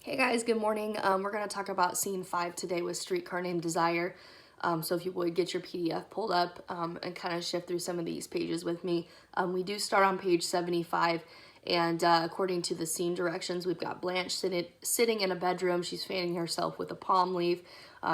Hey guys, good morning. We're going to talk about scene 5 today with Streetcar Named Desire. So if you would get your PDF pulled up and kind of shift through some of these pages with me. We do start on page 75, and according to the scene directions, we've got Blanche sitting in a bedroom. She's fanning herself with a palm leaf.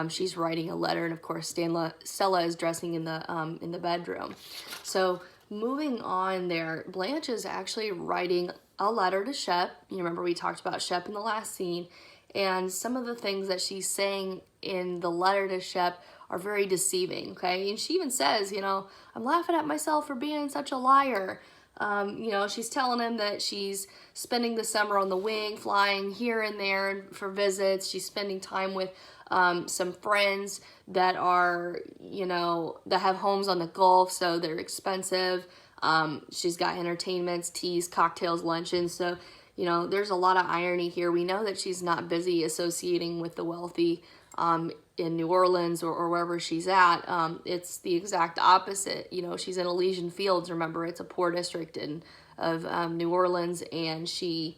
She's writing a letter, and of course Stella is dressing in the bedroom. So moving on there, Blanche is actually writing a letter to Shep. You remember we talked about Shep in the last scene, and some of the things that she's saying in the letter to Shep are very deceiving, okay? And she even says, I'm laughing at myself for being such a liar. She's telling him that she's spending the summer on the wing, flying here and there for visits. She's spending time with some friends that are, that have homes on the Gulf, so they're expensive. She's got entertainments, teas, cocktails, luncheons. So, there's a lot of irony here. We know that she's not busy associating with the wealthy in New Orleans or wherever she's at. It's the exact opposite. She's in Elysian Fields. Remember, it's a poor district of New Orleans, and she,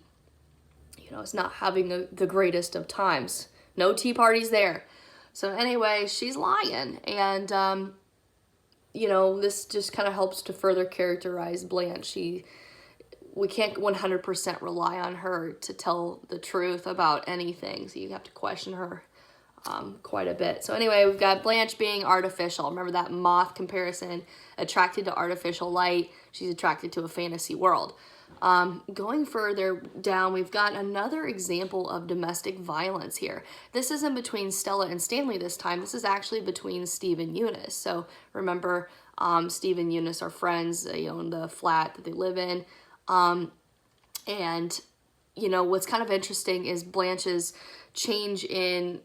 is not having the greatest of times. No tea parties there. So anyway, she's lying, and this just kind of helps to further characterize Blanche. We can't 100% rely on her to tell the truth about anything, so you have to question her quite a bit. So anyway, we've got Blanche being artificial. Remember that moth comparison, attracted to artificial light. She's attracted to a fantasy world. Going further down, we've got another example of domestic violence here. This isn't between Stella and Stanley this time. This is actually between Steve and Eunice. So remember, Steve and Eunice are friends. They own the flat that they live in. And what's kind of interesting is Blanche's change in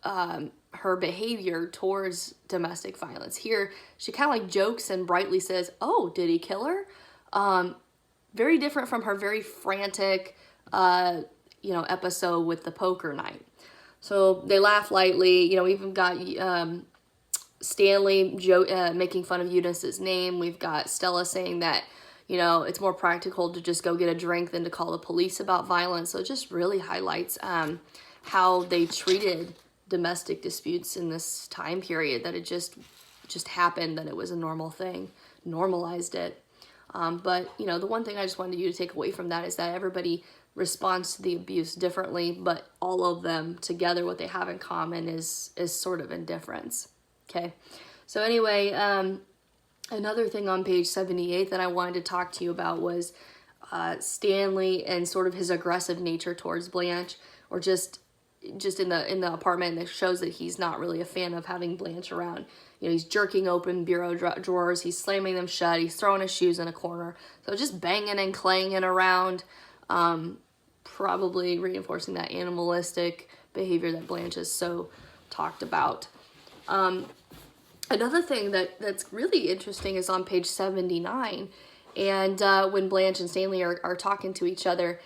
her behavior towards domestic violence. Here, she kind of like jokes and brightly says, "Oh, did he kill her?" Very different from her very frantic, episode with the poker night. So they laugh lightly. We even got Stanley making fun of Eunice's name. We've got Stella saying that, it's more practical to just go get a drink than to call the police about violence. So it just really highlights how they treated domestic disputes in this time period, that it just happened, that it was a normal thing, normalized it. But the one thing I just wanted you to take away from that is that everybody responds to the abuse differently, but all of them together, what they have in common is sort of indifference. Okay. So anyway, another thing on page 78 that I wanted to talk to you about was Stanley and sort of his aggressive nature towards Blanche, or just in the apartment, that shows that he's not really a fan of having Blanche around. He's jerking open bureau drawers, he's slamming them shut, he's throwing his shoes in a corner. So just banging and clanging around, probably reinforcing that animalistic behavior that Blanche has so talked about. Another thing that's really interesting is on page 79, and when Blanche and Stanley are talking to each other,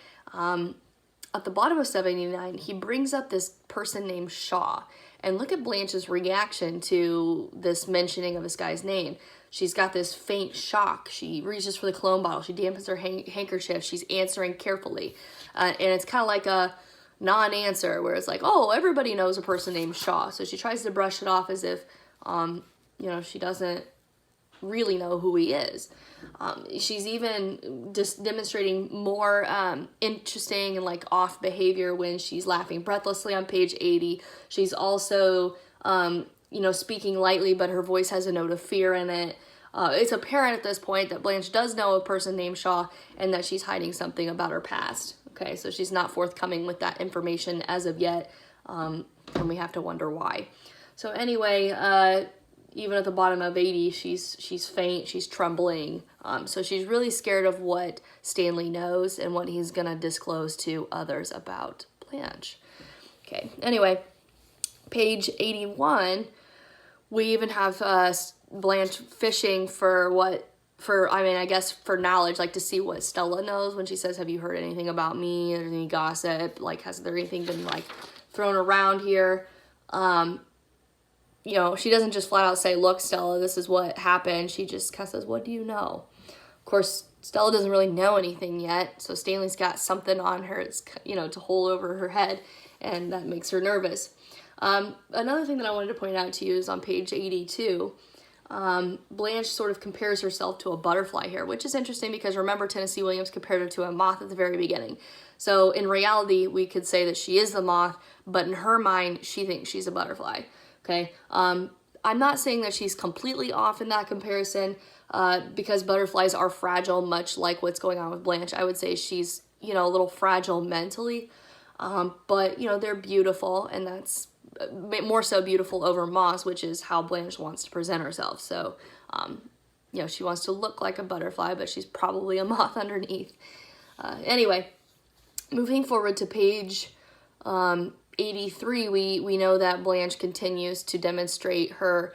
at the bottom of 79, he brings up this person named Shaw. And look at Blanche's reaction to this mentioning of this guy's name. She's got this faint shock. She reaches for the cologne bottle. She dampens her handkerchief. She's answering carefully. And it's kind of like a non-answer where it's like, oh, everybody knows a person named Shaw. So she tries to brush it off as if, she doesn't really know who he is. She's even just demonstrating more interesting and like off behavior when she's laughing breathlessly on page 80. She's also, speaking lightly, but her voice has a note of fear in it. It's apparent at this point that Blanche does know a person named Shaw and that she's hiding something about her past. Okay, so she's not forthcoming with that information as of yet, and we have to wonder why. So anyway, even at the bottom of 80, she's faint, she's trembling. So she's really scared of what Stanley knows and what he's going to disclose to others about Blanche. Okay, anyway, page 81, we even have Blanche fishing for knowledge, like to see what Stella knows when she says, have you heard anything about me? Is there any gossip? Like, has there anything been like thrown around here? She doesn't just flat out say, look, Stella, this is what happened. She just kind of says, what do you know? Of course, Stella doesn't really know anything yet, so Stanley's got something on her, it's, you know, to hold over her head, and that makes her nervous. Another thing that I wanted to point out to you is on page 82, Blanche sort of compares herself to a butterfly here, which is interesting because remember Tennessee Williams compared her to a moth at the very beginning. So in reality, we could say that she is the moth, but in her mind, she thinks she's a butterfly. Okay. I'm not saying that she's completely off in that comparison, because butterflies are fragile, much like what's going on with Blanche. I would say she's, you know, a little fragile mentally, but, you know, they're beautiful, and that's more so beautiful over moths, which is how Blanche wants to present herself. So, you know, she wants to look like a butterfly, but she's probably a moth underneath. Anyway, moving forward to page 83, we know that Blanche continues to demonstrate her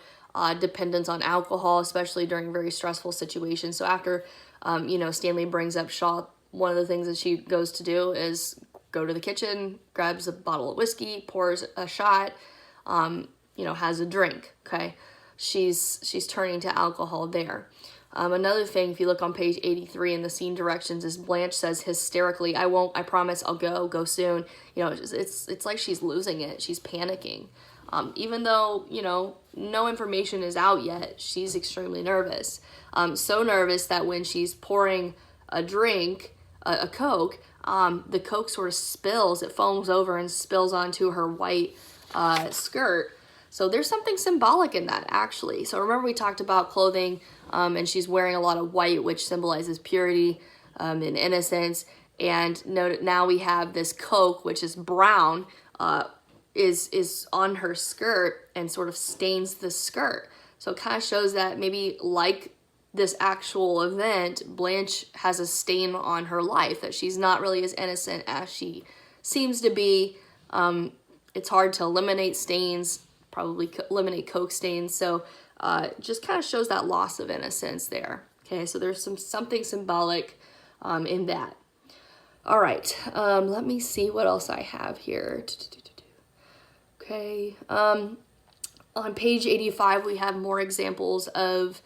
dependence on alcohol, especially during very stressful situations. So after, you know, Stanley brings up Shaw, one of the things that she goes to do is go to the kitchen, grabs a bottle of whiskey, pours a shot, you know, has a drink, okay? She's turning to alcohol there. Another thing, if you look on page 83 in the scene directions, is Blanche says hysterically, I promise, I'll go soon. You know, it's like she's losing it. She's panicking. Even though, you know, no information is out yet, she's extremely nervous. So nervous that when she's pouring a drink, a Coke, the Coke sort of spills, it foams over and spills onto her white skirt. So there's something symbolic in that, actually. So remember we talked about clothing, and she's wearing a lot of white, which symbolizes purity and innocence. And note now we have this Coke, which is brown, is on her skirt and sort of stains the skirt. So it kind of shows that maybe like this actual event, Blanche has a stain on her life, that she's not really as innocent as she seems to be. It's hard to eliminate stains, probably eliminate Coke stains. So just kind of shows that loss of innocence there. Okay, so there's something symbolic in that. All right, let me see what else I have here. Okay, on page 85, we have more examples of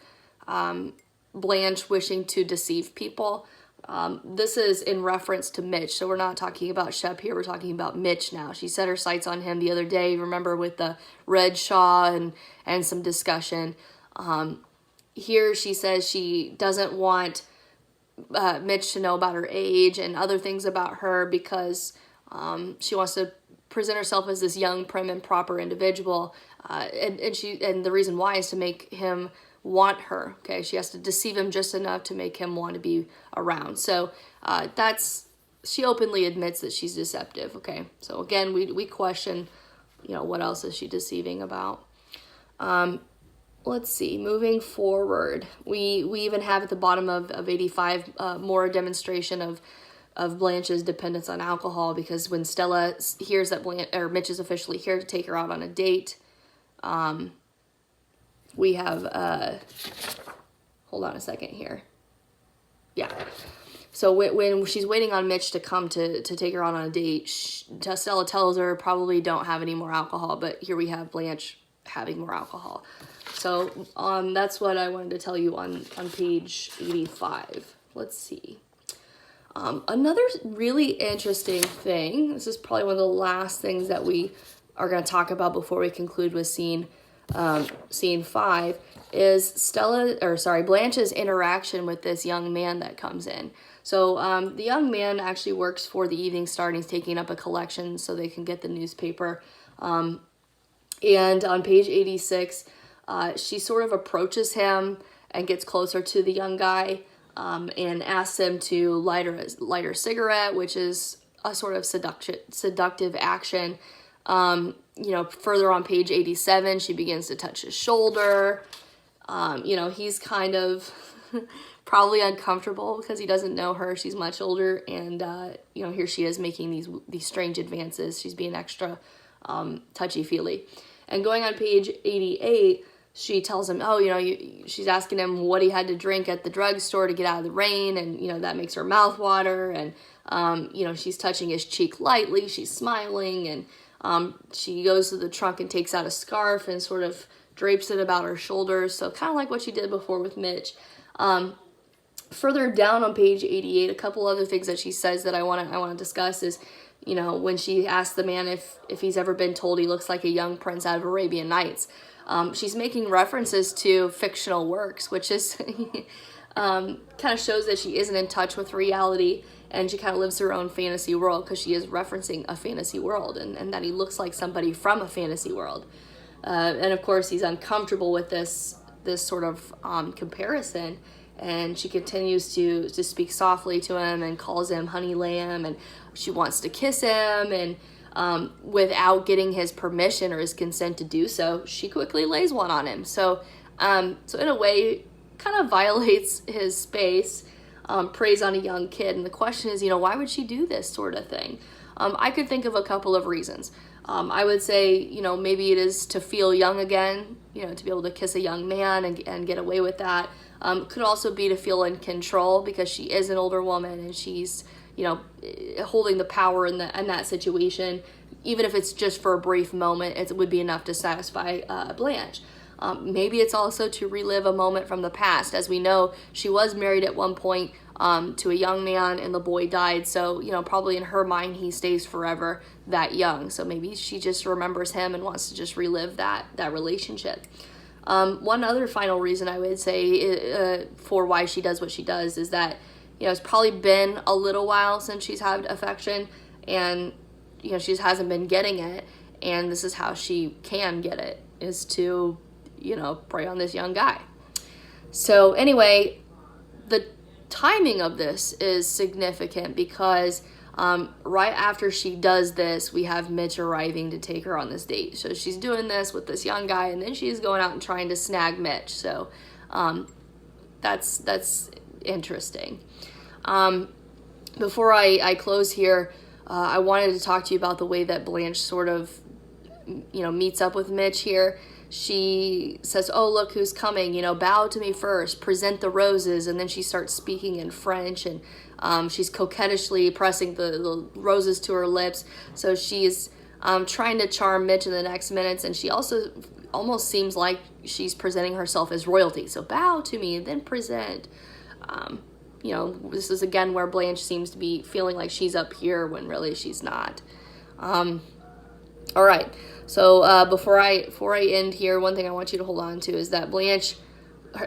Blanche wishing to deceive people. This is in reference to Mitch, so we're not talking about Shep here, we're talking about Mitch now. She set her sights on him the other day, remember, with the red shawl and some discussion. Here she says she doesn't want Mitch to know about her age and other things about her because she wants to present herself as this young, prim, and proper individual, and the reason why is to make him want her. Okay, she has to deceive him just enough to make him want to be around. So she openly admits that she's deceptive. Okay, so again, we question, you know, what else is she deceiving about? Let's see, moving forward, we even have at the bottom of 85 more demonstration of Blanche's dependence on alcohol, because when Stella hears that Mitch is officially here to take her out on a date, we have, hold on a second here. Yeah. So when she's waiting on Mitch to come to take her out on a date, Stella tells her probably don't have any more alcohol, but here we have Blanche having more alcohol. So that's what I wanted to tell you on page 85. Let's see. Another really interesting thing, this is probably one of the last things that we are going to talk about before we conclude with scene 5, is Blanche's interaction with this young man that comes in. So the young man actually works for the Evening Star, and he's taking up a collection so they can get the newspaper. And on page 86, she sort of approaches him and gets closer to the young guy, and asks him to light her cigarette, which is a sort of seductive action. Further on page 87, she begins to touch his shoulder. He's kind of probably uncomfortable because he doesn't know her. She's much older, and here she is making these strange advances. She's being extra touchy-feely. And going on page 88, she tells him, she's asking him what he had to drink at the drugstore to get out of the rain, and, that makes her mouth water, and, she's touching his cheek lightly, she's smiling, and she goes to the trunk and takes out a scarf and sort of drapes it about her shoulders, so kind of like what she did before with Mitch. Further down on page 88, a couple other things that she says that I want to discuss is, you know, when she asks the man if he's ever been told he looks like a young prince out of Arabian Nights. She's making references to fictional works, which is kind of shows that she isn't in touch with reality, and she kind of lives her own fantasy world, because she is referencing a fantasy world, and that he looks like somebody from a fantasy world. And of course, he's uncomfortable with this sort of comparison, and she continues to speak softly to him and calls him honey lamb, and she wants to kiss him, and without getting his permission or his consent to do so, she quickly lays one on him. So in a way, kind of violates his space, preys on a young kid. And the question is, you know, why would she do this sort of thing? I could think of a couple of reasons. I would say, you know, maybe it is to feel young again, you know, to be able to kiss a young man and get away with that. Could also be to feel in control, because she is an older woman and she's, you know, holding the power in that situation. Even if it's just for a brief moment, it would be enough to satisfy Blanche. Maybe it's also to relive a moment from the past. As we know, she was married at one point to a young man, and the boy died. So, you know, probably in her mind, he stays forever that young. So maybe she just remembers him and wants to just relive that relationship. One other final reason I would say for why she does what she does is that, you know, it's probably been a little while since she's had affection, and, you know, she just hasn't been getting it. And this is how she can get it, is to, you know, prey on this young guy. So anyway, the timing of this is significant, because right after she does this, we have Mitch arriving to take her on this date. So she's doing this with this young guy, and then she's going out and trying to snag Mitch. So that's interesting. Before I close here, I wanted to talk to you about the way that Blanche sort of, you know, meets up with Mitch here. She says, oh, look who's coming, you know, bow to me first, present the roses. And then she starts speaking in French, and she's coquettishly pressing the roses to her lips. So she's trying to charm Mitch in the next minutes. And she also almost seems like she's presenting herself as royalty. So bow to me, then present. You know, this is again where Blanche seems to be feeling like she's up here when really she's not. All right. So before I end here, one thing I want you to hold on to is that Blanche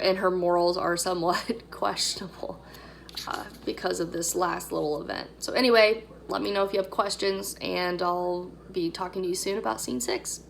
and her morals are somewhat questionable because of this last little event. So anyway, let me know if you have questions, and I'll be talking to you soon about scene 6.